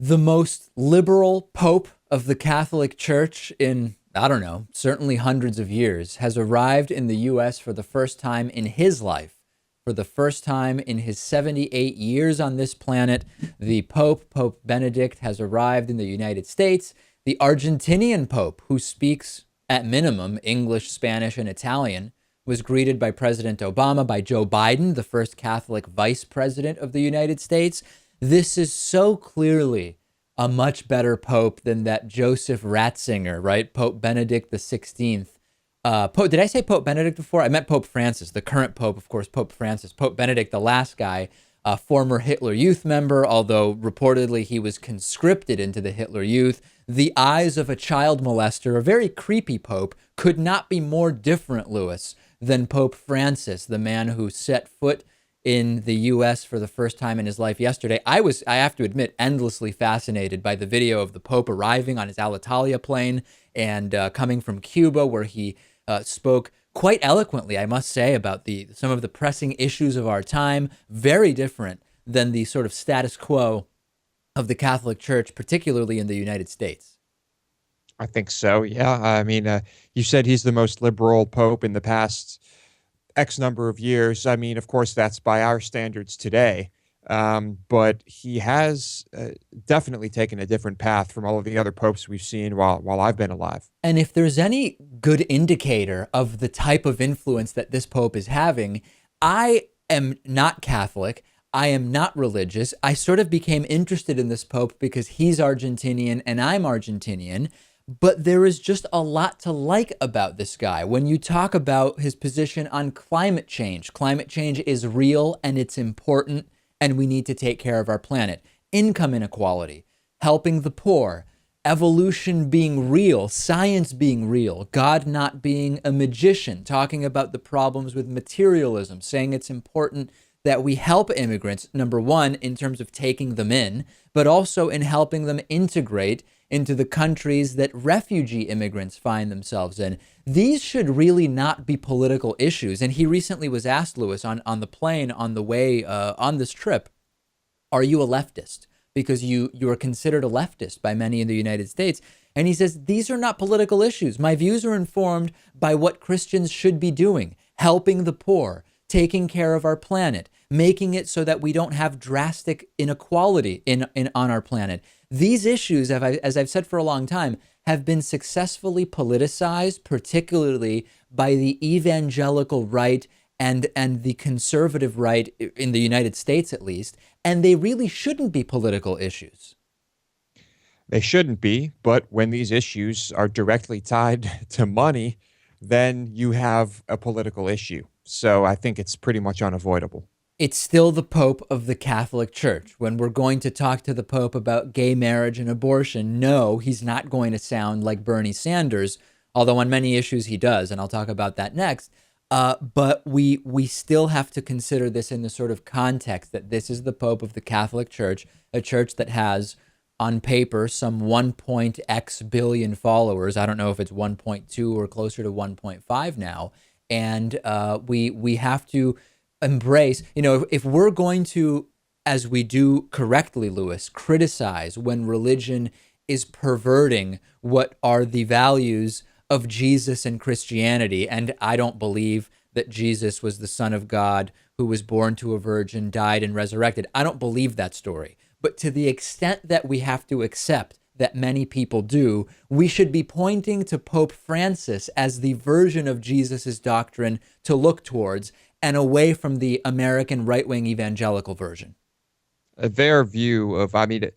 The most liberal pope of the Catholic Church in, I don't know, certainly hundreds of years, has arrived in the U.S. for the first time in his life. For the first time in his 78 years on this planet, the Pope, Pope Benedict, has arrived in the United States. The Argentinian Pope, who speaks at minimum English, Spanish, and Italian, was greeted by President Obama, by Joe Biden, the first Catholic vice president of the United States. This is so clearly a much better pope than that Joseph Ratzinger, right? Pope Benedict the 16th. Did I say Pope Benedict before? I meant Pope Francis, the current pope, of course, Pope Francis. Pope Benedict, the last guy, a former Hitler Youth member, although reportedly he was conscripted into the Hitler Youth. The eyes of a child molester, a very creepy pope, could not be more different, Lewis, than Pope Francis, the man who set foot in the U.S. for the first time in his life yesterday. I have to admit, endlessly fascinated by the video of the Pope arriving on his Alitalia plane and coming from Cuba, where he spoke quite eloquently, I must say, about some of the pressing issues of our time. Very different than the sort of status quo of the Catholic Church, particularly in the United States. I think so. Yeah. I mean, you said he's the most liberal pope in the past X number of years. I mean, of course, that's by our standards today. But he has definitely taken a different path from all of the other popes we've seen while I've been alive. And if there's any good indicator of the type of influence that this pope is having, I am not Catholic. I am not religious. I sort of became interested in this pope because he's Argentinian and I'm Argentinian. But there is just a lot to like about this guy. When you talk about his position on climate change is real and it's important, and we need to take care of our planet. Income inequality, helping the poor, evolution being real, science being real, God not being a magician, talking about the problems with materialism, saying it's important that we help immigrants, number one, in terms of taking them in, but also in helping them integrate into the countries that refugee immigrants find themselves in. These should really not be political issues. And he recently was asked, Lewis, on the plane on the way on this trip, are you a leftist? Because you are considered a leftist by many in the United States. And he says, these are not political issues. My views are informed by what Christians should be doing, helping the poor, taking care of our planet, making it so that we don't have drastic inequality on our planet. These issues, as I've said for a long time, have been successfully politicized, particularly by the evangelical right and the conservative right in the United States, at least. And they really shouldn't be political issues. They shouldn't be, but when these issues are directly tied to money, then you have a political issue. So I think it's pretty much unavoidable. It's still the Pope of the Catholic Church. When we're going to talk to the Pope about gay marriage and abortion, no, he's not going to sound like Bernie Sanders, although on many issues he does, and I'll talk about that next. But we still have to consider this in the sort of context that this is the Pope of the Catholic Church, a church that has, on paper, some 1.x billion followers. I don't know if it's 1.2 or closer to 1.5 now. And we have to embrace, if we're going to, as we do correctly, Lewis, criticize when religion is perverting what are the values of Jesus and Christianity. And I don't believe that Jesus was the Son of God who was born to a virgin, died, and resurrected. I don't believe that story. But to the extent that we have to accept that many people do, we should be pointing to Pope Francis as the version of Jesus's doctrine to look towards and away from the American right-wing evangelical version. Their view of, I mean,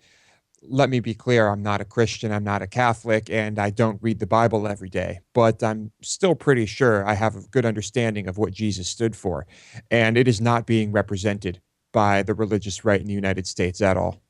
let me be clear, I'm not a Christian, I'm not a Catholic, and I don't read the Bible every day, but I'm still pretty sure I have a good understanding of what Jesus stood for. And it is not being represented by the religious right in the United States at all.